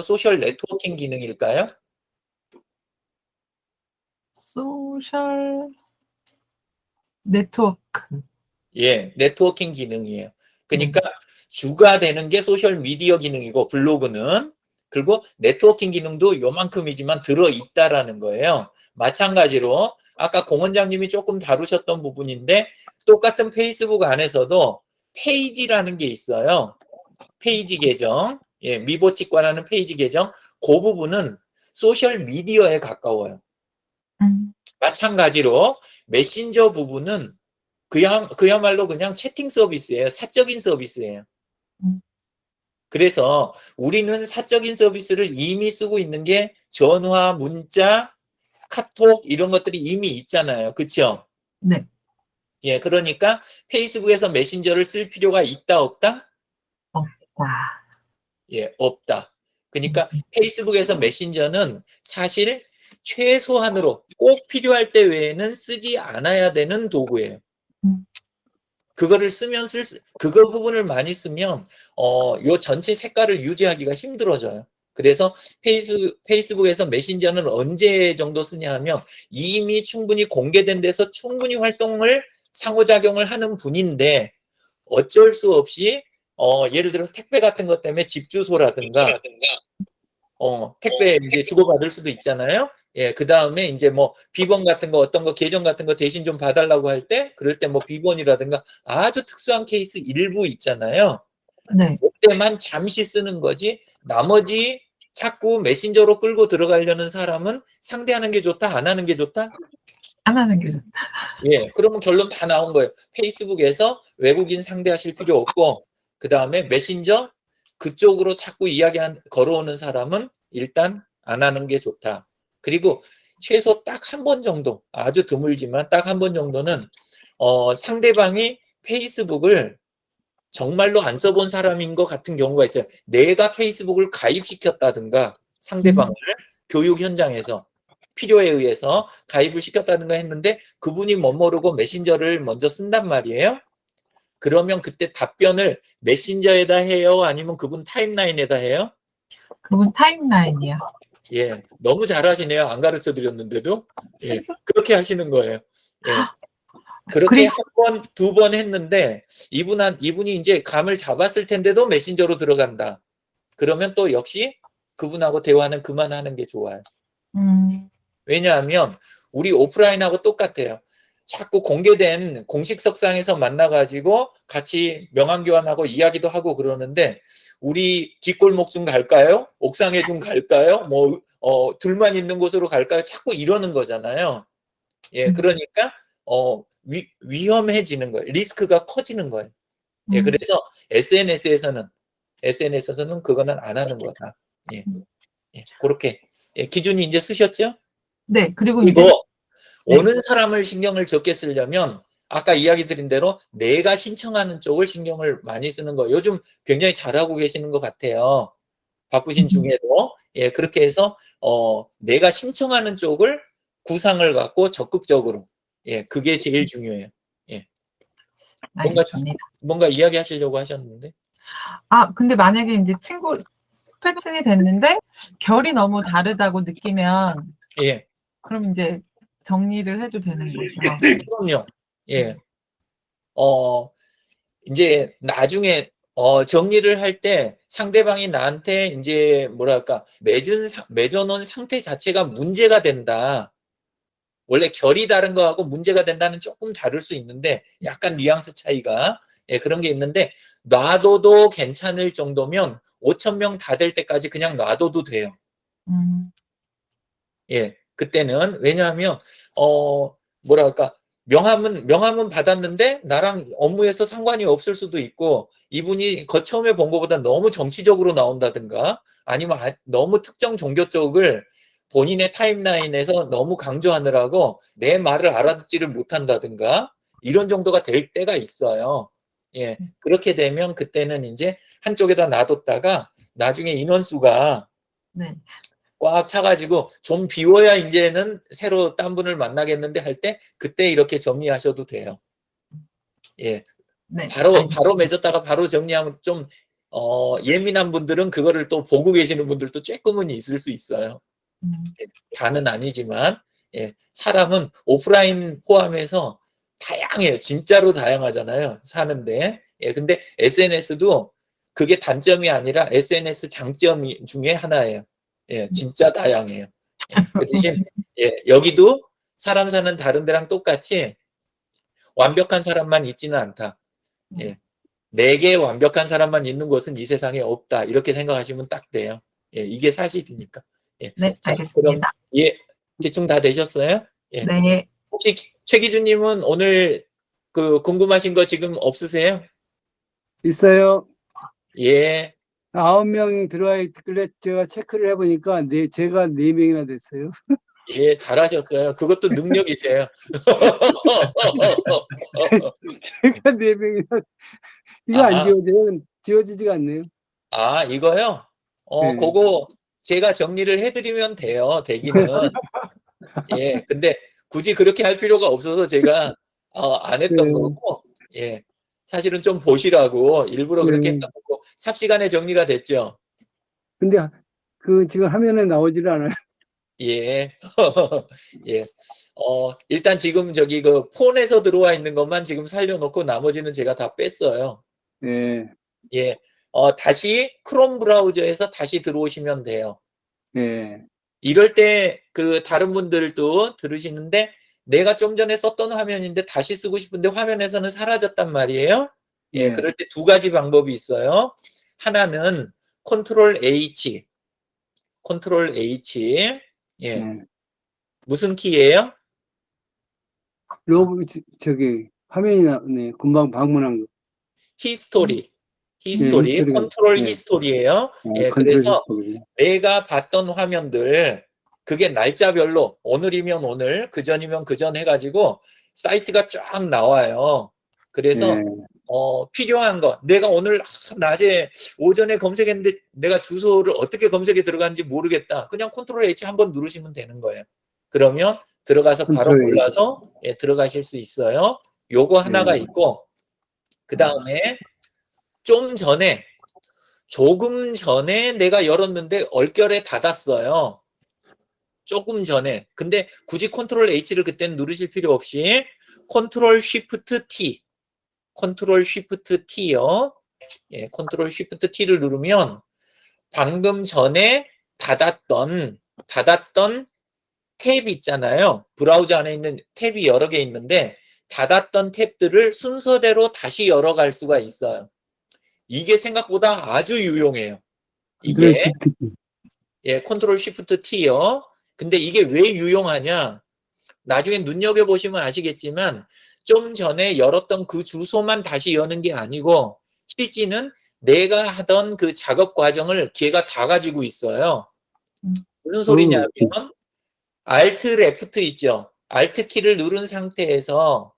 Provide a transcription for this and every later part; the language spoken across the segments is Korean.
소셜 네트워킹 기능일까요? 소셜 네트워크. 예, 네트워킹 기능이에요. 네. 그러니까 주가 되는 게 소셜 미디어 기능이고 블로그는, 그리고 네트워킹 기능도 요만큼이지만 들어있다라는 거예요. 마찬가지로 아까 공 원장님이 조금 다루셨던 부분인데, 똑같은 페이스북 안에서도 페이지라는 게 있어요. 페이지 계정, 예, 미보치과라는 페이지 계정, 그 부분은 소셜 미디어에 가까워요. 마찬가지로 메신저 부분은 그야말로 그냥 채팅 서비스예요. 사적인 서비스예요. 그래서 우리는 사적인 서비스를 이미 쓰고 있는 게 전화, 문자, 카톡 이런 것들이 이미 있잖아요. 그렇죠? 네. 예, 그러니까 페이스북에서 메신저를 쓸 필요가 있다 없다? 없다. 예, 없다. 그러니까 페이스북에서 메신저는 사실 최소한으로 꼭 필요할 때 외에는 쓰지 않아야 되는 도구예요. 그거를 쓰면 그거 부분을 많이 쓰면 요 전체 색깔을 유지하기가 힘들어져요. 그래서 페이스북에서 메신저는 언제 정도 쓰냐 하면 이미 충분히 공개된 데서 충분히 활동을 상호작용을 하는 분인데 어쩔 수 없이 예를 들어 택배 같은 것 때문에 집 주소라든가 택배 이제 주고받을 수도 있잖아요. 예, 그 다음에 이제 뭐 비번 같은 거 어떤 거 계정 같은 거 대신 좀 봐달라고 할 때 그럴 때 뭐 비번이라든가 아주 특수한 케이스 일부 있잖아요. 네. 그때만 잠시 쓰는 거지 나머지 자꾸 메신저로 끌고 들어가려는 사람은 상대하는 게 좋다 안 하는 게 좋다? 안 하는 게 좋다. 예, 그러면 결론 다 나온 거예요. 페이스북에서 외국인 상대하실 필요 없고 그 다음에 메신저 그쪽으로 자꾸 걸어오는 사람은 일단 안 하는 게 좋다. 그리고 최소 딱 한 번 정도, 아주 드물지만 딱 한 번 정도는 상대방이 페이스북을 정말로 안 써본 사람인 것 같은 경우가 있어요. 내가 페이스북을 가입시켰다든가 상대방을 교육 현장에서 필요에 의해서 가입을 시켰다든가 했는데 그분이 못 모르고 메신저를 먼저 쓴단 말이에요. 그러면 그때 답변을 메신저에다 해요? 아니면 그분 타임라인에다 해요? 그분 타임라인이요. 예, 너무 잘하시네요. 안 가르쳐 드렸는데도. 예, 그렇게 하시는 거예요. 예. 그렇게 그리고 한 번, 두 번 했는데 이분이 이제 감을 잡았을 텐데도 메신저로 들어간다. 그러면 또 역시 그분하고 대화는 그만하는 게 좋아요. 왜냐하면 우리 오프라인하고 똑같아요. 자꾸 공개된 공식석상에서 만나가지고 같이 명함교환하고 이야기도 하고 그러는데 우리 뒷골목 좀 갈까요? 옥상에 좀 갈까요? 뭐 둘만 있는 곳으로 갈까요? 자꾸 이러는 거잖아요. 예, 그러니까 위험해지는 거예요. 리스크가 커지는 거예요. 예, 그래서 SNS에서는 그거는 안 하는 거다. 예, 예, 그렇게 예, 기준이 이제 쓰셨죠? 네. 그리고 이제 그리고 네. 오는 사람을 신경을 적게 쓰려면 아까 이야기 드린 대로 내가 신청하는 쪽을 신경을 많이 쓰는 거 요즘 굉장히 잘하고 계시는 것 같아요. 바쁘신 중에도 예, 그렇게 해서 내가 신청하는 쪽을 구상을 갖고 적극적으로 예, 그게 제일 중요해요. 예. 알겠습니다. 뭔가 이야기하시려고 하셨는데. 근데 만약에 이제 친구 패친이 됐는데 결이 너무 다르다고 느끼면 예. 그럼 이제 정리를 해도 되는 거죠. 그럼요. 예. 이제 나중에 정리를 할 때 상대방이 나한테 이제 뭐랄까 맺어놓은 상태 자체가 문제가 된다. 원래 결이 다른 거하고 문제가 된다는 조금 다를 수 있는데 약간 뉘앙스 차이가 예, 그런 게 있는데 놔둬도 괜찮을 정도면 5,000명 다 될 때까지 그냥 놔둬도 돼요. 예, 그때는 왜냐하면 뭐랄까 명함은 받았는데 나랑 업무에서 상관이 없을 수도 있고 이분이 처음에 본 것보다 너무 정치적으로 나온다든가 아니면 너무 특정 종교 쪽을 본인의 타임라인에서 너무 강조하느라고 내 말을 알아듣지를 못한다든가 이런 정도가 될 때가 있어요. 예, 그렇게 되면 그때는 이제 한쪽에다 놔뒀다가 나중에 인원수가 네. 꽉 차가지고 좀 비워야 이제는 새로 딴 분을 만나겠는데 할 때 그때 이렇게 정리하셔도 돼요. 예. 네. 바로 맺었다가 바로 정리하면 좀 예민한 분들은 그거를 또 보고 계시는 분들도 조금은 있을 수 있어요. 예, 다는 아니지만, 예, 사람은 오프라인 포함해서 다양해요. 진짜로 다양하잖아요. 사는데. 예, 근데 SNS도 그게 단점이 아니라 SNS 장점 중에 하나예요. 예, 진짜 다양해요. 예, 그 대신, 예, 여기도 사람 사는 다른 데랑 똑같이 완벽한 사람만 있지는 않다. 예, 4개 완벽한 사람만 있는 곳은 이 세상에 없다. 이렇게 생각하시면 딱 돼요. 예, 이게 사실이니까. 예. 네, 자, 그럼, 알겠습니다. 예, 대충 다 되셨어요? 예. 네. 혹시 최 기준님은 오늘 그 궁금하신 거 지금 없으세요? 있어요. 예, 9명 들어와 있길래 제가 체크를 해보니까 제가 4명이나 됐어요. 예, 잘하셨어요. 그것도 능력이세요. 제가 4명이나, 이거 안 아, 지워져요? 지워지지가 않네요. 아, 이거요? 네. 그거 제가 정리를 해드리면 돼요. 되기는. 예, 근데 굳이 그렇게 할 필요가 없어서 제가 안 했던 네. 거고, 예, 사실은 좀 보시라고 일부러 그렇게 네. 했던 거고, 삽시간에 정리가 됐죠. 근데 그 지금 화면에 나오지를 않아요. 예, 예, 일단 지금 저기 그 폰에서 들어와 있는 것만 지금 살려놓고 나머지는 제가 다 뺐어요. 네. 예, 다시 크롬 브라우저에서 다시 들어오시면 돼요. 네. 이럴 때 그 다른 분들도 들으시는데 내가 좀 전에 썼던 화면인데 다시 쓰고 싶은데 화면에서는 사라졌단 말이에요. 예, 네. 그럴 때 2가지 방법이 있어요. 하나는 컨트롤 H, 컨트롤 H. 예, 네. 무슨 키예요? 저기 화면이 나네. 금방 방문한 거. 히스토리, 네, 히스토리, 히스토리가. 컨트롤 네. 히스토리예요. 예, 컨트롤 그래서 히스토리. 내가 봤던 화면들 그게 날짜별로 오늘이면 오늘, 그전이면 그전 해가지고 사이트가 쫙 나와요. 그래서 네. 필요한 거 내가 오늘 낮에 오전에 검색했는데 내가 주소를 어떻게 검색에 들어가는지 모르겠다. 그냥 컨트롤 H 한번 누르시면 되는 거예요. 그러면 들어가서 바로 컨트롤 H. 골라서 예, 들어가실 수 있어요. 요거 하나가 네. 있고 그 다음에 조금 전에 내가 열었는데 얼결에 닫았어요. 조금 전에. 근데 굳이 컨트롤 H를 그때는 누르실 필요 없이 컨트롤 쉬프트 T, 컨트롤 쉬프트 T요. 예, 컨트롤 쉬프트 T를 누르면 방금 전에 닫았던 탭 있잖아요. 브라우저 안에 있는 탭이 여러 개 있는데 닫았던 탭들을 순서대로 다시 열어갈 수가 있어요. 이게 생각보다 아주 유용해요. 컨트롤 이게 시프트. 예, 컨트롤 쉬프트 T요. 근데 이게 왜 유용하냐? 나중에 눈여겨보시면 아시겠지만 좀 전에 열었던 그 주소만 다시 여는 게 아니고 실제는 내가 하던 그 작업 과정을 걔가 다 가지고 있어요. 무슨 소리냐면 Alt Left 있죠? Alt 키를 누른 상태에서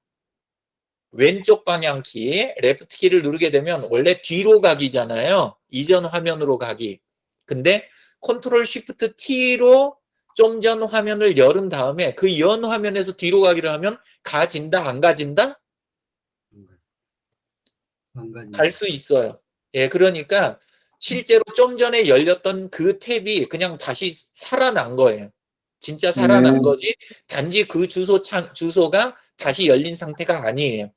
왼쪽 방향 키, 레프트 키를 누르게 되면 원래 뒤로 가기잖아요. 이전 화면으로 가기. 근데 컨트롤 쉬프트 T로 좀 전 화면을 열은 다음에 그 연 화면에서 뒤로 가기를 하면 가진다, 안 가진다? 갈 수 있어요. 예, 그러니까 실제로 좀 전에 열렸던 그 탭이 그냥 다시 살아난 거예요. 진짜 살아난 네. 거지 단지 그 주소가 다시 열린 상태가 아니에요.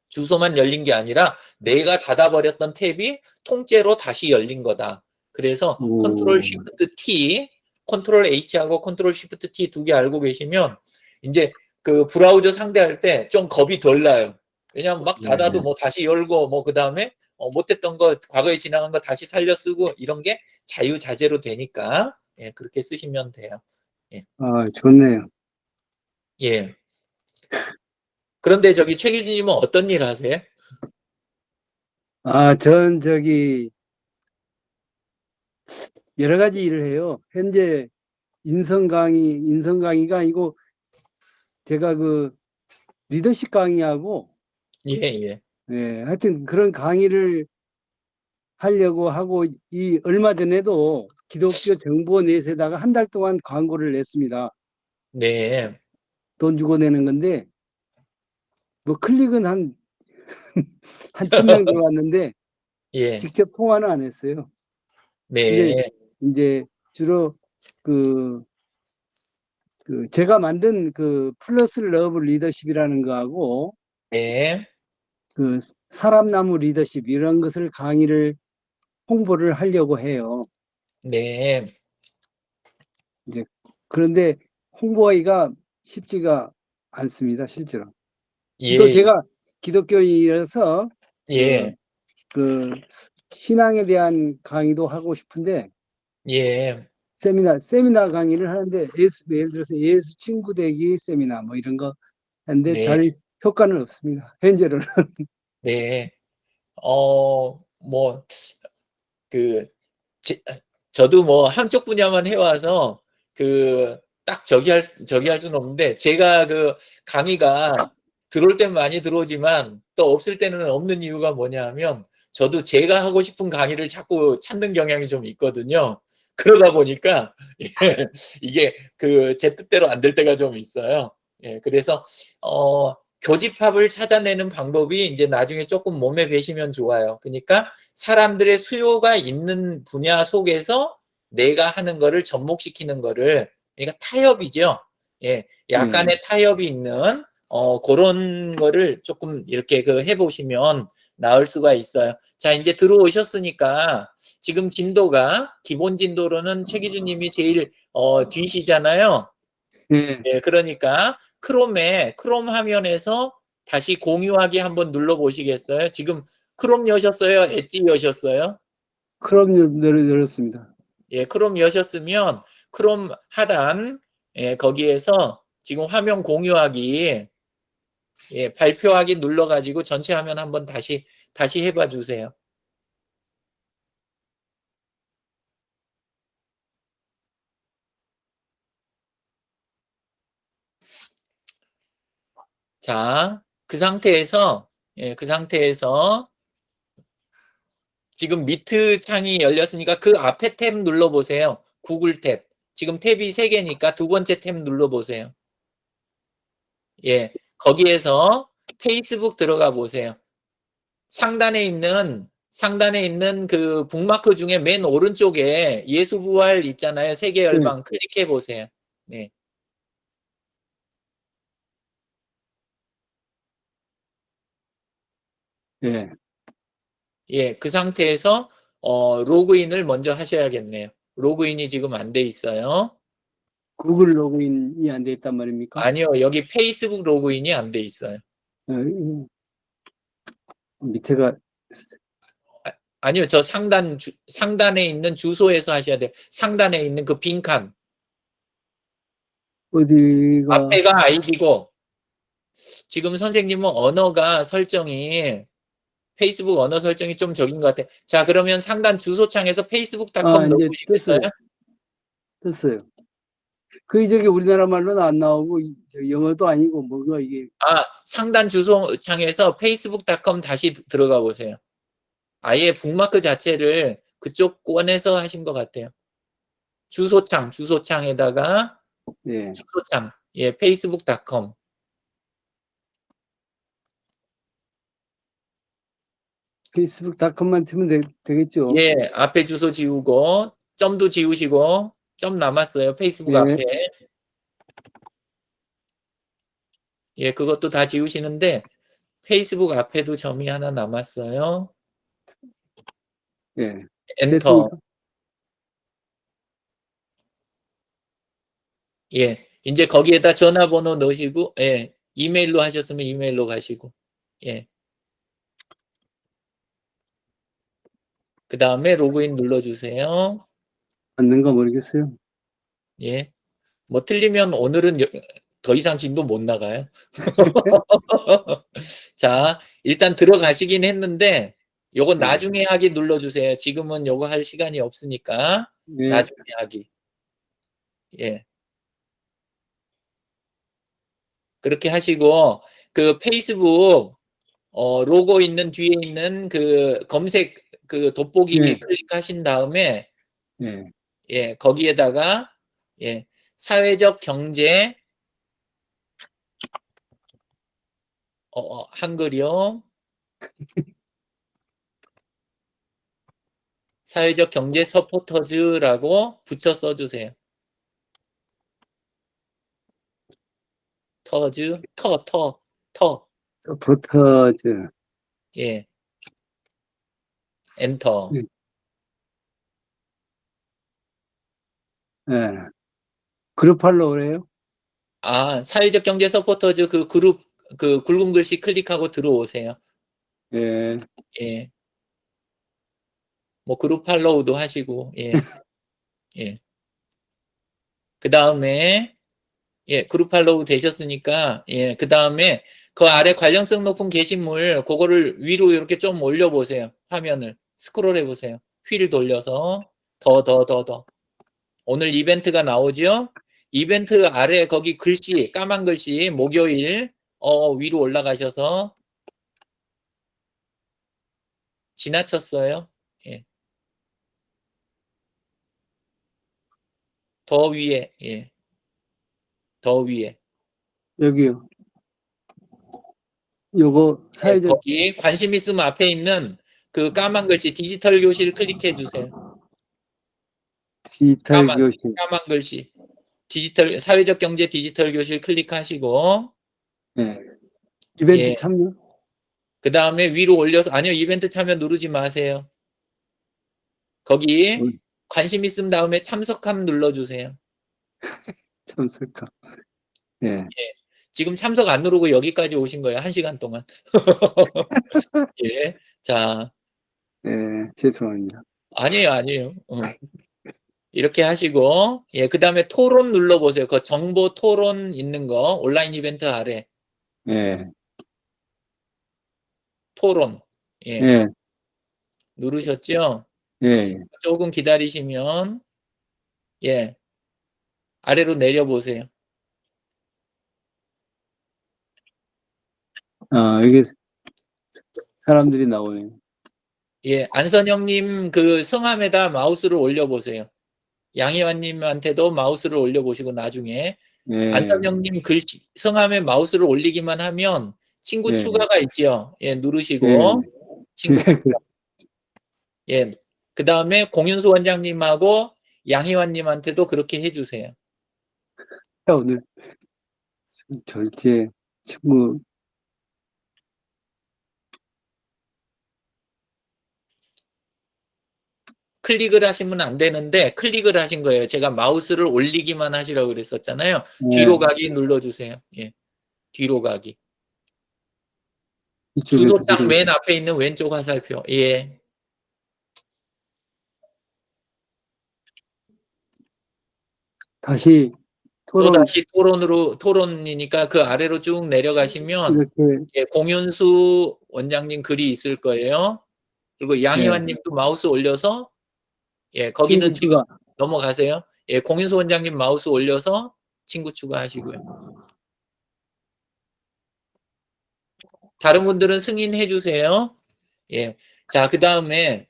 주소만 열린 게 아니라 내가 닫아버렸던 탭이 통째로 다시 열린 거다. 그래서 컨트롤 쉬프트 T, 컨트롤 H하고 컨트롤 쉬프트 T 2개 알고 계시면 이제 그 브라우저 상대할 때 좀 겁이 덜 나요. 왜냐면 막 닫아도 뭐 다시 열고 뭐 그 다음에 못했던 거 과거에 지나간 거 다시 살려 쓰고 이런 게 자유자재로 되니까 예, 그렇게 쓰시면 돼요. 예. 좋네요. 예. 그런데 저기 최 교수님은 어떤 일 하세요? 전 저기 여러 가지 일을 해요. 현재 인성 강의가 아니고 제가 그 리더십 강의하고 예, 예. 하여튼 그런 강의를 하려고 하고 얼마 전에도 기독교 정보 넷에다가 한 달 동안 광고를 냈습니다. 네. 돈 주고 내는 건데 뭐 클릭은 한 1000명 들어왔는데 예. 직접 통화는 안 했어요. 근데 네. 이제 주로 그 제가 만든 그 플러스 러브 리더십이라는 거하고 네. 그 사람나무 리더십 이런 것을 강의를 홍보를 하려고 해요. 네. 이제 그런데 홍보하기가 쉽지가 않습니다, 실제로. 또 예. 제가 기독교인이라서 그, 예. 그 신앙에 대한 강의도 하고 싶은데 예. 세미나 강의를 하는데 예를 들어서 예수 친구 되기 세미나 뭐 이런 거 하는데 네. 잘 효과는 없습니다. 현재로는. 네. 뭐, 그, 저도 뭐 한쪽 분야만 해와서 딱 저기 할 수는 없는데, 제가 강의가 들어올 때는 많이 들어오지만 또 없을 때는 없는 이유가 뭐냐 하면, 저도 제가 하고 싶은 강의를 자꾸 찾는 경향이 좀 있거든요. 그러다 보니까, 예, 이게 제 뜻대로 안 될 때가 좀 있어요. 예, 그래서, 교집합을 찾아내는 방법이 이제 나중에 조금 몸에 배시면 좋아요. 그러니까 사람들의 수요가 있는 분야 속에서 내가 하는 거를 접목시키는 거를, 그러니까 타협이죠. 예, 예. 약간의 타협이 있는 그런 거를 조금 이렇게 해보시면 나을 수가 있어요. 자, 이제 들어오셨으니까 지금 진도가 기본 진도로는 최 기주님이 제일 뒤시잖아요. 예. 예, 그러니까 크롬 화면에서 다시 공유하기 한번 눌러 보시겠어요? 지금 크롬 여셨어요? 엣지 여셨어요? 크롬 열었습니다. 예, 크롬 여셨으면 크롬 하단, 예, 거기에서 지금 화면 공유하기, 예, 발표하기 눌러 가지고 전체 화면 한번 다시 해봐 주세요. 자, 그 상태에서, 예, 그 상태에서 지금 미트 창이 열렸으니까 그 앞에 탭 눌러보세요. 구글 탭. 지금 탭이 3개니까 두 번째 탭 눌러보세요. 예, 거기에서 페이스북 들어가 보세요. 상단에 있는 그 북마크 중에 맨 오른쪽에 예수 부활 있잖아요. 세계 예. 열방 클릭해 보세요. 네. 예. 예, 그 상태에서 로그인을 먼저 하셔야겠네요. 로그인이 지금 안 돼 있어요. 구글 로그인이 안 돼 있단 말입니까? 아니요, 여기 페이스북 로그인이 안 돼 있어요. 밑에가 아니요, 저 상단에 있는 주소에서 하셔야 돼요. 상단에 있는 그 빈칸. 어디가 앞에가 아이디고, 지금 선생님은 언어가 설정이, 페이스북 언어 설정이 좀 적인 것 같아요. 자, 그러면 상단 주소창에서 facebook.com 이제 넣어보시겠어요? 떴어요. 저기 우리나라 말로는 안 나오고 영어도 아니고 뭐가 이게 상단 주소창에서 facebook.com 다시 들어가 보세요. 아예 북마크 자체를 그쪽 꺼내서 하신 것 같아요. 주소창에다가 예. 주소창, 예, facebook.com. 페이스북닷컴만 치면 되겠죠. 예, 앞에 주소 지우고, 점도 지우시고, 점 남았어요. 페이스북 예. 앞에. 예, 그것도 다 지우시는데, 페이스북 앞에도 점이 하나 남았어요. 예. 엔터. 됐습니까? 예, 이제 거기에다 전화번호 넣으시고, 예, 이메일로 하셨으면 이메일로 가시고, 예. 그 다음에 로그인 눌러주세요. 맞는가 모르겠어요. 예. 뭐 틀리면 오늘은 더 이상 진도 못 나가요. 자, 일단 들어가시긴 했는데, 요건 예. 나중에 하기 눌러주세요. 지금은 요거 할 시간이 없으니까, 예. 나중에 하기. 예. 그렇게 하시고, 그 페이스북, 로고 있는 뒤에 있는 그 검색, 그 돋보기 예. 클릭하신 다음에, 예. 예, 거기에다가, 예, 사회적 경제, 한글이요. 사회적 경제 서포터즈라고 붙여 써주세요. 터즈, 터. 서포터즈. 예. 엔터. 예. 예. 그룹 팔로우래요? 아, 사회적 경제 서포터즈 그 그룹, 그 굵은 글씨 클릭하고 들어오세요. 예. 예. 뭐 그룹 팔로우도 하시고, 예. 예. 그 다음에, 예, 그룹 팔로우 되셨으니까, 예, 그 다음에 그 아래 관련성 높은 게시물, 그거를 위로 이렇게 좀 올려보세요. 화면을. 스크롤 해보세요. 휠 돌려서. 더. 오늘 이벤트가 나오죠? 이벤트 아래 거기 글씨, 까만 글씨, 목요일, 위로 올라가셔서 지나쳤어요. 예. 더 위에, 예. 더 위에. 여기요. 요거 예, 사회적 거기 관심 있으면 앞에 있는 그 까만 글씨 디지털 교실 클릭해 주세요. 디지털 까만 교실. 글씨. 디지털 사회적 경제 디지털 교실 클릭하시고, 예. 이벤트 예. 참여? 그다음에 위로 올려서, 아니요, 이벤트 참여 누르지 마세요. 거기 관심 있음 다음에 참석함 눌러 주세요. 참석함. 예. 지금 참석 안 누르고 여기까지 오신 거예요. 1시간 동안. 예. 자, 예. 죄송합니다. 아니에요. 이렇게 하시고, 예, 그다음에 토론 눌러 보세요. 그 정보 토론 있는 거 온라인 이벤트 아래 예. 토론. 예. 예. 누르셨죠? 예. 조금 기다리시면, 예, 아래로 내려 보세요. 여기 사람들이 나오네요. 예, 안선영님 그 성함에다 마우스를 올려 보세요. 양희환님한테도 마우스를 올려 보시고, 나중에 예. 안선영님 글씨 성함에 마우스를 올리기만 하면 친구 예. 추가가 있죠. 예, 누르시고 예. 친구 추가. 예, 그 다음에 공윤수 원장님하고 양희환님한테도 그렇게 해주세요. 오늘 절제 친구 클릭을 하시면 안 되는데 클릭을 하신 거예요. 제가 마우스를 올리기만 하시라고 그랬었잖아요. 뒤로 가기 눌러주세요. 예, 뒤로 가기. 이쪽에서 주소창 맨 앞에 있는 왼쪽 화살표. 예. 다시 또 토론 다시 토론이니까 그 아래로 쭉 내려가시면, 이렇게 예, 공윤수 원장님 글이 있을 거예요. 그리고 양희환님도 마우스 올려서, 예, 거기는 친구 지금 추가. 넘어가세요. 예, 공윤수 원장님 마우스 올려서 친구 추가하시고요. 다른 분들은 승인해 주세요. 예. 자, 그 다음에,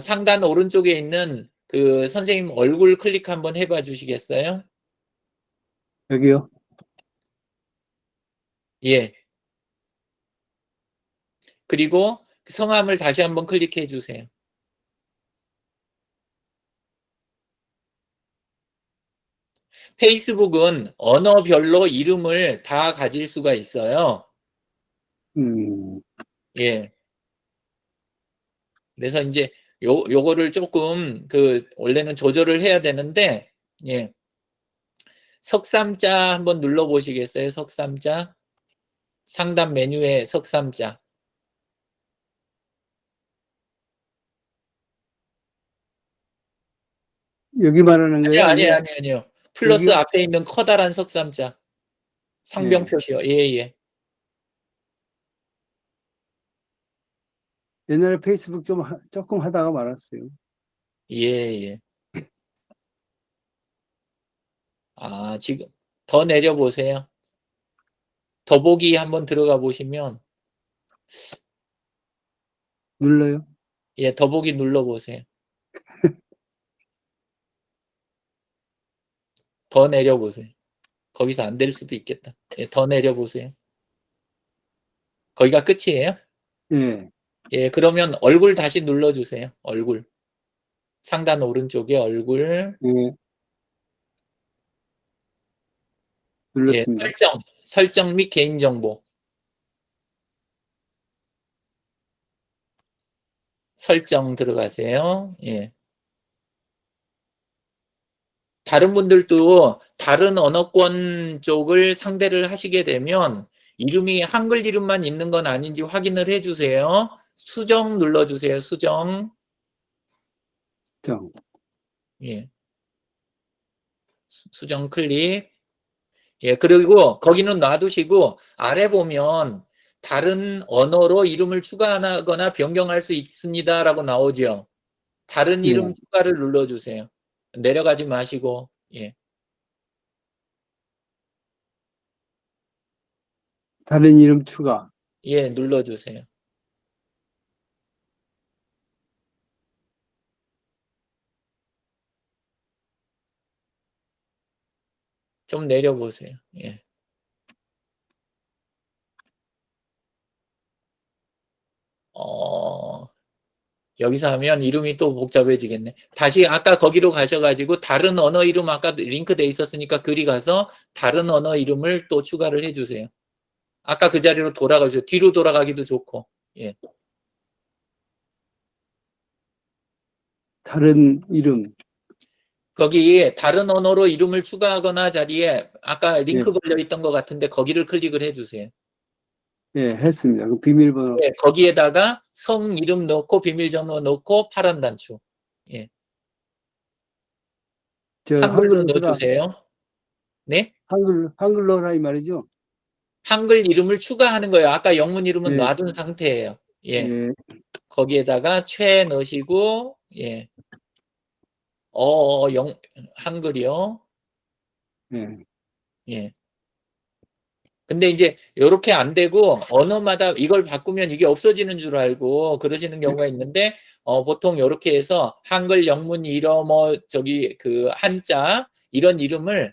상단 오른쪽에 있는 그 선생님 얼굴 클릭 한번 해봐 주시겠어요? 여기요. 예. 그리고 성함을 다시 한번 클릭해 주세요. 페이스북은 언어별로 이름을 다 가질 수가 있어요. 예. 그래서 이제 요거를 조금 원래는 조절을 해야 되는데, 예. 석삼자 한번 눌러 보시겠어요? 석삼자. 상단 메뉴에 석삼자. 여기 말하는 거예요? 아니에요. 플러스 여기요? 앞에 있는 커다란 석삼자. 상병 예. 표시요. 예. 옛날에 페이스북 조금 하다가 말았어요. 예. 아, 지금 더 내려 보세요. 더보기 한번 들어가 보시면, 눌러요? 예, 더보기 눌러 보세요. 더 내려 보세요. 거기서 안 될 수도 있겠다. 예, 더 내려 보세요. 거기가 끝이에요? 예. 예, 그러면 얼굴 다시 눌러 주세요. 얼굴. 상단 오른쪽에 얼굴. 예. 예, 눌렀습니다. 설정 및 개인정보. 설정 들어가세요. 예. 다른 분들도 다른 언어권 쪽을 상대를 하시게 되면 이름이 한글 이름만 있는 건 아닌지 확인을 해주세요. 수정 눌러주세요. 수정. 정. 예. 수정 클릭. 예, 그리고 거기는 놔두시고 아래 보면 다른 언어로 이름을 추가하거나 변경할 수 있습니다라고 나오죠. 다른 이름 예. 추가를 눌러주세요. 내려가지 마시고. 예. 다른 이름 추가. 예, 눌러주세요. 좀 내려보세요. 예. 여기서 하면 이름이 또 복잡해지겠네. 다시 아까 거기로 가셔가지고 다른 언어 이름 아까 링크돼 있었으니까 그리 가서 다른 언어 이름을 또 추가를 해주세요. 아까 그 자리로 돌아가죠. 뒤로 돌아가기도 좋고. 예. 다른 이름. 거기 다른 언어로 이름을 추가하거나 자리에 아까 링크 예. 걸려 있던 것 같은데 거기를 클릭을 해주세요. 예, 했습니다. 그 비밀번호. 예, 거기에다가 성 이름 넣고 비밀번호 넣고 파란 단추. 예. 저 한글로 한글로 쓰라. 넣어주세요. 네? 한글로 하라 이 말이죠. 한글 이름을 추가하는 거예요. 아까 영문 이름은 예. 놔둔 상태예요. 예. 예. 거기에다가 최 넣으시고, 예. 한글이요. 예. 예. 근데 이제 요렇게 안 되고 언어마다 이걸 바꾸면 이게 없어지는 줄 알고 그러시는 경우가 있는데 보통 요렇게 해서 한글, 영문, 일어 그 한자 이런 이름을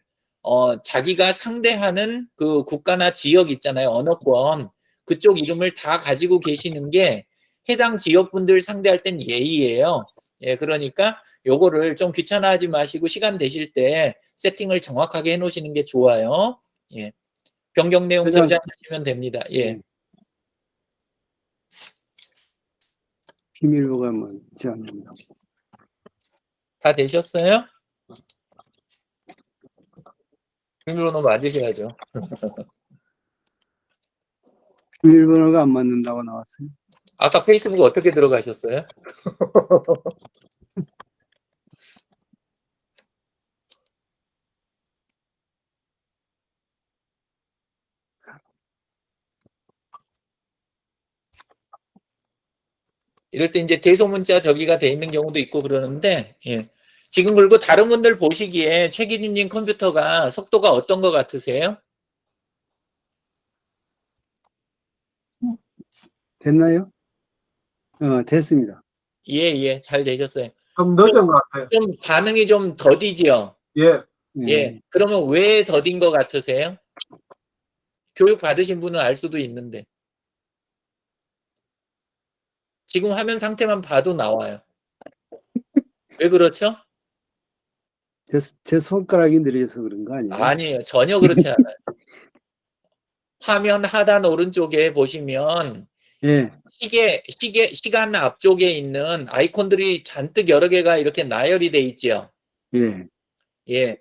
자기가 상대하는 그 국가나 지역 있잖아요. 언어권. 그쪽 이름을 다 가지고 계시는 게 해당 지역분들 상대할 땐 예의예요. 예, 그러니까 요거를 좀 귀찮아하지 마시고 시간 되실 때 세팅을 정확하게 해 놓으시는 게 좋아요. 예. 변경 내용 회장, 저장하시면 됩니다. 예. 예. 비밀보관만 제한합니다. 다 되셨어요? 비밀번호 맞으셔야죠. 비밀번호가 안 맞는다고 나왔어요. 아까 페이스북 어떻게 들어가셨어요? 이럴 때 이제 대소문자 저기가 돼 있는 경우도 있고 그러는데, 예. 지금 그리고 다른 분들 보시기에 최기준님 컴퓨터가 속도가 어떤 것 같으세요? 됐나요? 됐습니다. 예, 잘 되셨어요. 좀 늦은 것 같아요. 좀 반응이 좀 더디지요? 예. 예. 그러면 왜 더딘 것 같으세요? 교육 받으신 분은 알 수도 있는데. 지금 화면 상태만 봐도 나와요. 왜 그렇죠? 제 손가락이 느려서 그런 거 아니에요? 아니에요. 전혀 그렇지 않아요. 화면 하단 오른쪽에 보시면 예. 시간 앞쪽에 있는 아이콘들이 잔뜩 여러 개가 이렇게 나열이 돼 있죠. 예. 예.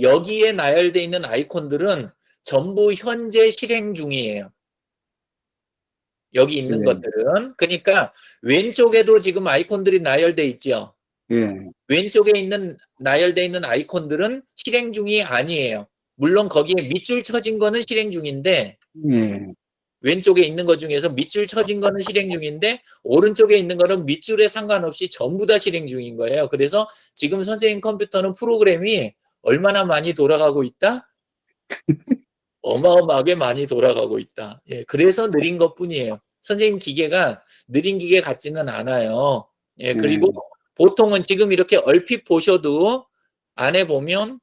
여기에 나열돼 있는 아이콘들은 전부 현재 실행 중이에요. 여기 있는 예. 것들은. 그러니까 왼쪽에도 지금 아이콘들이 나열돼 있죠. 예. 왼쪽에 나열돼 있는 아이콘들은 실행 중이 아니에요. 물론 거기에 밑줄 쳐진 거는 실행 중인데 예. 왼쪽에 있는 것 중에서 밑줄 쳐진 거는 실행 중인데 오른쪽에 있는 거는 밑줄에 상관없이 전부 다 실행 중인 거예요. 그래서 지금 선생님 컴퓨터는 프로그램이 얼마나 많이 돌아가고 있다? 어마어마하게 많이 돌아가고 있다. 예, 그래서 느린 것뿐이에요. 선생님 기계가 느린 기계 같지는 않아요. 예, 그리고 보통은 지금 이렇게 얼핏 보셔도 안에 보면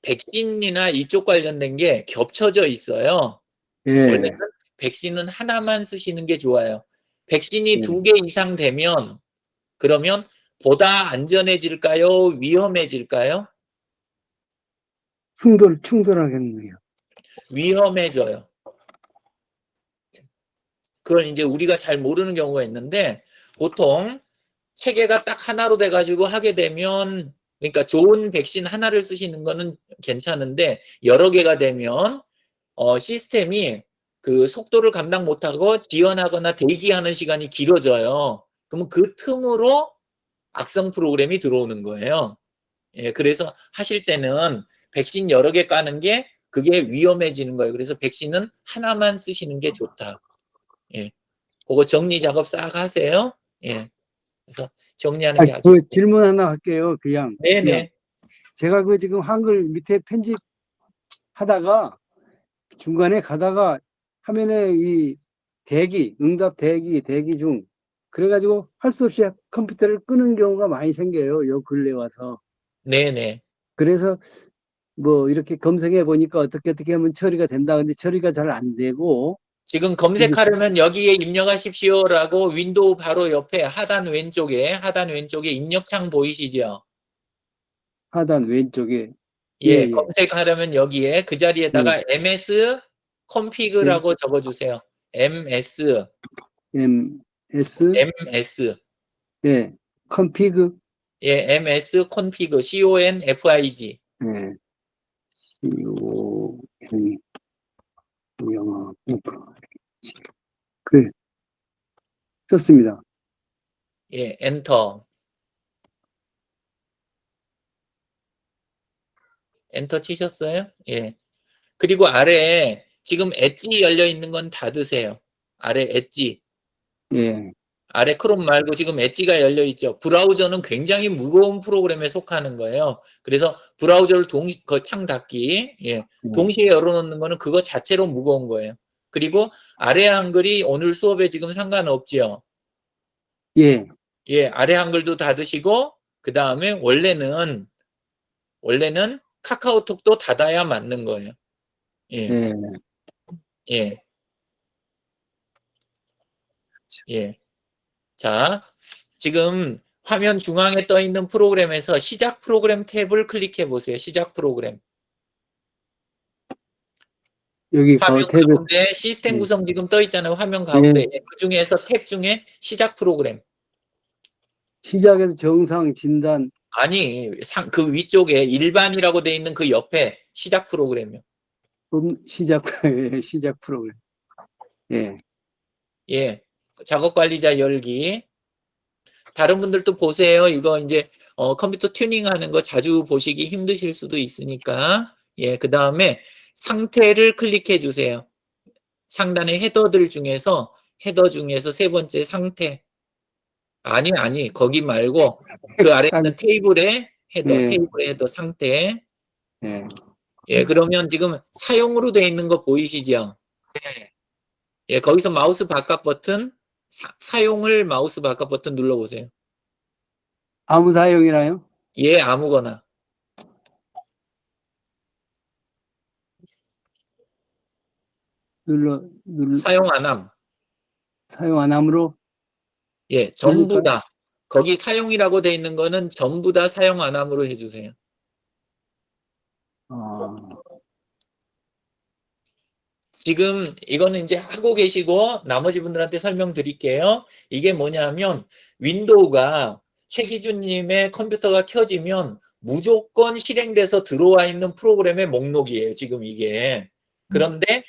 백신이나 이쪽 관련된 게 겹쳐져 있어요. 예. 원래는 백신은 하나만 쓰시는 게 좋아요. 백신이 2개 이상 되면 그러면 보다 안전해질까요? 위험해질까요? 충돌하겠네요. 위험해져요. 그걸 이제 우리가 잘 모르는 경우가 있는데, 보통 체계가 딱 하나로 돼가지고 하게 되면, 그러니까 좋은 백신 하나를 쓰시는 거는 괜찮은데, 여러 개가 되면 시스템이 그 속도를 감당 못하고 지연하거나 대기하는 시간이 길어져요. 그러면 그 틈으로 악성 프로그램이 들어오는 거예요. 예, 그래서 하실 때는 백신 여러 개 까는 게 그게 위험해지는 거예요. 그래서 백신은 하나만 쓰시는 게 좋다. 예, 그거 정리 작업 싹 하세요. 예, 그래서 정리하는 게 아주. 그 질문 하나 할게요. 그냥. 네네. 제가 그 지금 한글 밑에 편집하다가 중간에 가다가 화면에 이 응답 대기 중 그래가지고 할 수 없이 컴퓨터를 끄는 경우가 많이 생겨요. 요 근래 와서. 네네. 그래서 뭐 이렇게 검색해 보니까 어떻게 하면 처리가 된다. 근데 처리가 잘 안 되고. 지금 검색하려면 여기에 입력하십시오라고 윈도우 바로 옆에 하단 왼쪽에 입력창 보이시죠? 하단 왼쪽에. 예, 검색하려면 여기에 그 자리에다가 예. ms config라고 적어주세요. ms 예, config. 예, ms config config. 예. 영어 그 썼습니다. 예, 엔터. 엔터 치셨어요? 예. 그리고 아래에 지금 엣지 열려 있는 건 닫으세요. 아래 엣지. 예. 아래 크롬 말고 지금 엣지가 열려 있죠. 브라우저는 굉장히 무거운 프로그램에 속하는 거예요. 그래서 브라우저를 그 창 닫기, 예, 동시에 열어놓는 거는 그거 자체로 무거운 거예요. 그리고 아래 한글이 오늘 수업에 지금 상관없지요. 예. 예, 아래 한글도 닫으시고 그 다음에 원래는 카카오톡도 닫아야 맞는 거예요. 예, 예. 예, 예. 자, 지금 화면 중앙에 떠 있는 프로그램에서 시작 프로그램 탭을 클릭해 보세요. 시작 프로그램. 여기 화면 탭에 가운데 시스템 구성 지금 떠 있잖아요. 화면 가운데. 그 중에서 탭 중에 시작 프로그램. 시작해서 정상 진단. 아니, 그 위쪽에 일반이라고 돼 있는 그 옆에 시작 프로그램이요. 시작 프로그램. 예. 예. 작업 관리자 열기. 다른 분들도 보세요. 이거 이제 컴퓨터 튜닝하는 거 자주 보시기 힘드실 수도 있으니까. 예, 그 다음에 상태를 클릭해 주세요. 상단의 헤더 중에서 세 번째 상태. 아니, 거기 말고 그 아래 있는 테이블의 헤더 상태. 예. 예, 그러면 지금 사용으로 되어 있는 거 보이시죠? 예, 거기서 마우스 바깥 버튼, 사용을 마우스 바깥 버튼 눌러보세요. 아무 사용이나요? 예, 아무거나. 사용 안 함. 사용 안 함으로? 예, 전부 다. 거기 사용이라고 돼 있는 거는 전부 다 사용 안 함으로 해주세요. 지금 이거는 이제 하고 계시고 나머지 분들한테 설명드릴게요. 이게 뭐냐면 윈도우가 최기준님의 컴퓨터가 켜지면 무조건 실행돼서 들어와 있는 프로그램의 목록이에요. 지금 이게. 그런데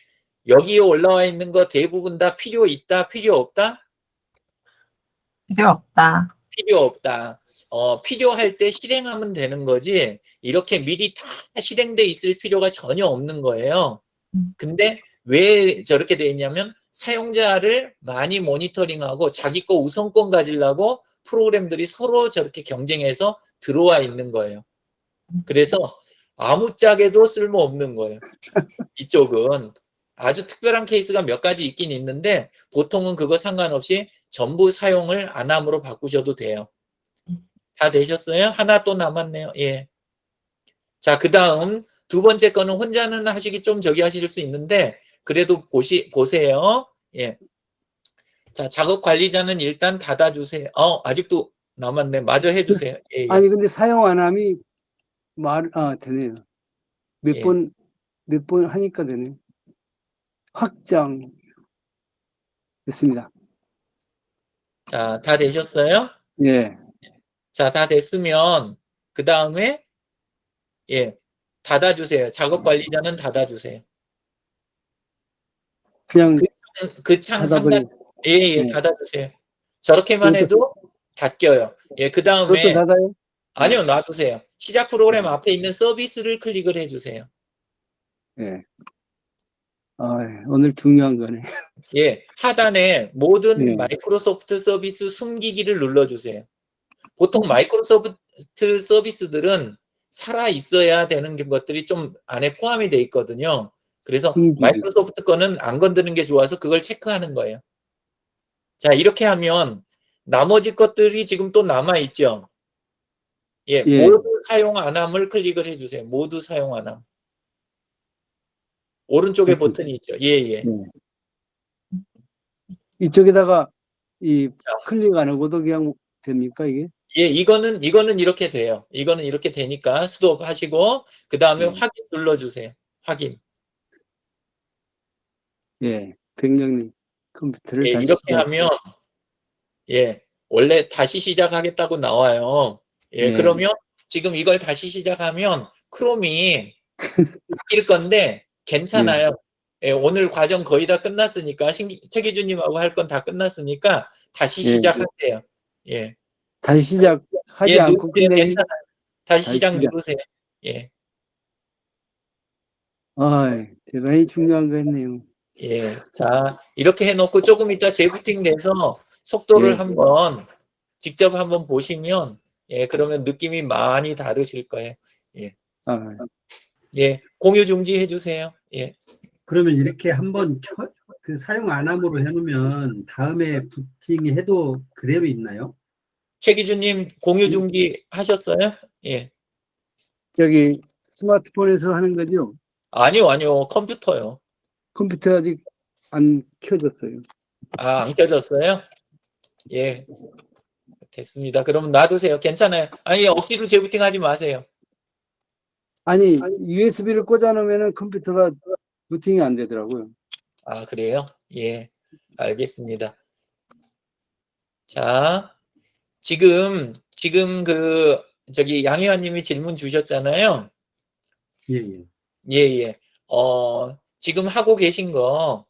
여기에 올라와 있는 거 대부분 다 필요 있다, 필요 없다? 필요 없다. 필요 없다. 필요할 때 실행하면 되는 거지 이렇게 미리 다 실행돼 있을 필요가 전혀 없는 거예요. 근데 왜 저렇게 돼 있냐면 사용자를 많이 모니터링하고 자기 거 우선권 가지려고 프로그램들이 서로 저렇게 경쟁해서 들어와 있는 거예요. 그래서 아무짝에도 쓸모없는 거예요. 이쪽은 아주 특별한 케이스가 몇 가지 있긴 있는데 보통은 그거 상관없이 전부 사용을 안 함으로 바꾸셔도 돼요. 다 되셨어요? 하나 또 남았네요. 예. 자, 그 다음 두 번째 거는 혼자는 하시기 좀 저기 하실 수 있는데 그래도 보세요. 예. 자, 작업 관리자는 일단 닫아주세요. 아직도 남았네. 마저 해주세요. 예, 예. 아니, 근데 사용 안 함이 되네요. 몇 예. 번 하니까 되네. 확장. 됐습니다. 자, 다 되셨어요? 예. 자, 다 됐으면, 그 다음에, 예, 닫아주세요. 작업 관리자는 닫아주세요. 그냥 그 창 닫아버리. 상단, 예, 예, 네. 닫아주세요. 저렇게만 해도 닫혀요. 예, 그 그것도 다음에, 닫아요? 아니요, 놔두세요. 시작 프로그램 앞에 있는 서비스를 클릭을 해주세요. 예. 오늘 중요한 거네. 예, 하단에 모든 예. 마이크로소프트 서비스 숨기기를 눌러주세요. 보통 마이크로소프트 서비스들은 살아 있어야 되는 것들이 좀 안에 포함이 돼 있거든요. 그래서 숨기기. 마이크로소프트 거는 안 건드는 게 좋아서 그걸 체크하는 거예요. 자, 이렇게 하면 나머지 것들이 지금 또 남아 있죠. 예, 예. 모두 사용 안 함을 클릭을 해주세요. 모두 사용 안 함. 오른쪽에 버튼이 있죠. 예, 예. 이쪽에다가 이 자. 클릭 안 하고도 그냥 됩니까, 이게? 예, 이거는 이렇게 돼요. 이거는 이렇게 되니까 스톱 하시고 그 다음에 확인 눌러주세요. 확인. 예. 백령님 컴퓨터를 예, 다시 이렇게 하면 예, 원래 다시 시작하겠다고 나와요. 예, 예. 그러면 지금 이걸 다시 시작하면 크롬이 바뀔 건데 괜찮아요. 예, 오늘 과정 거의 다 끝났으니까 최기준님하고 할 건 다 끝났으니까 다시 예. 시작하세요. 예. 다시 시작하지 예, 않고 누르세요. 끝내기. 괜찮아요. 다시 시작 시작. 누르세요. 예. 대단히 중요한 거 했네요. 예. 자, 이렇게 해놓고 조금 이따 재부팅 돼서 속도를 예. 한번 직접 한번 보시면 예, 그러면 느낌이 많이 다르실 거예요. 예. 예. 공유 중지해 주세요. 예. 그러면 이렇게 한번 그 사용 안 함으로 해놓으면 다음에 부팅이 해도 그대로 있나요? 최기준님 공유 중지 하셨어요? 예. 저기 스마트폰에서 하는 거죠? 아니요. 컴퓨터요. 컴퓨터 아직 안 켜졌어요. 아, 안 켜졌어요? 예. 됐습니다. 그럼 놔두세요. 괜찮아요. 아니, 억지로 재부팅 하지 마세요. 아니, USB를 꽂아 놓으면 컴퓨터가 부팅이 안 되더라고요. 아, 그래요? 예. 알겠습니다. 자, 지금 양희환님이 질문 주셨잖아요. 예. 예. 지금 하고 계신 거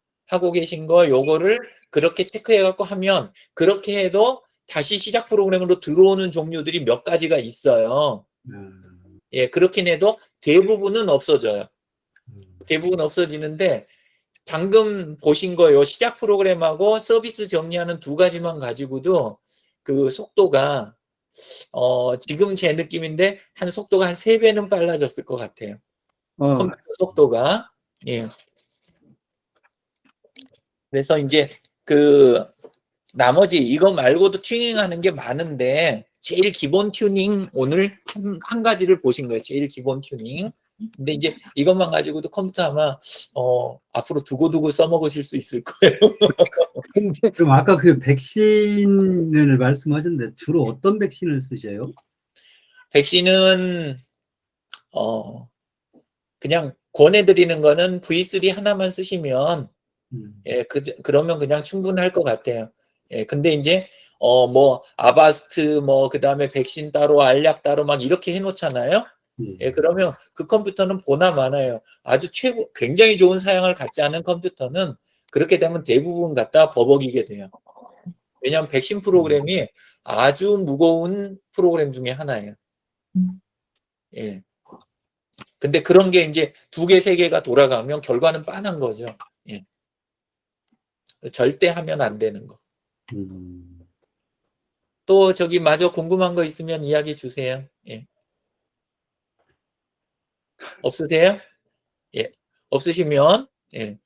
요거를 그렇게 체크해갖고 하면 그렇게 해도 다시 시작 프로그램으로 들어오는 종류들이 몇 가지가 있어요. 예, 그렇긴 해도 대부분은 없어져요. 대부분 없어지는데 방금 보신 거요. 시작 프로그램하고 서비스 정리하는 두 가지만 가지고도 그 속도가 지금 제 느낌인데 속도가 한 3배는 빨라졌을 것 같아요. 컴퓨터 속도가. 예. 그래서 이제 그 나머지 이거 말고도 튜닝하는 게 많은데 제일 기본 튜닝 오늘 한 가지를 보신 거예요. 제일 기본 튜닝. 근데 이제 이것만 가지고도 컴퓨터 아마 앞으로 두고두고 써먹으실 수 있을 거예요. 그럼 아까 그 백신을 말씀하셨는데 주로 어떤 백신을 쓰셔요? 백신은 그냥 권해드리는 거는 V3 하나만 쓰시면 예, 그러면 그냥 충분할 것 같아요. 예, 근데 이제 뭐 아바스트 그다음에 백신 따로 알약 따로 막 이렇게 해놓잖아요. 예, 그러면 그 컴퓨터는 보나 마나요. 아주 굉장히 좋은 사양을 갖지 않은 컴퓨터는 그렇게 되면 대부분 갖다 버벅이게 돼요. 왜냐하면 백신 프로그램이 아주 무거운 프로그램 중에 하나예요. 예. 근데 그런 게 이제 2개, 3개가 돌아가면 결과는 빤한 거죠. 예. 절대 하면 안 되는 거. 또 마저 궁금한 거 있으면 이야기 주세요. 예. 없으세요? 예. 없으시면 예.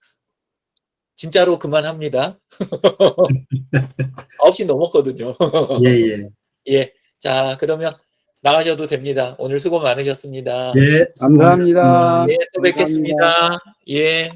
진짜로 그만합니다. 9시 넘었거든요. 예. 예. 자, 그러면 나가셔도 됩니다. 오늘 수고 많으셨습니다. 예. 감사합니다. 예, 또 뵙겠습니다. 예.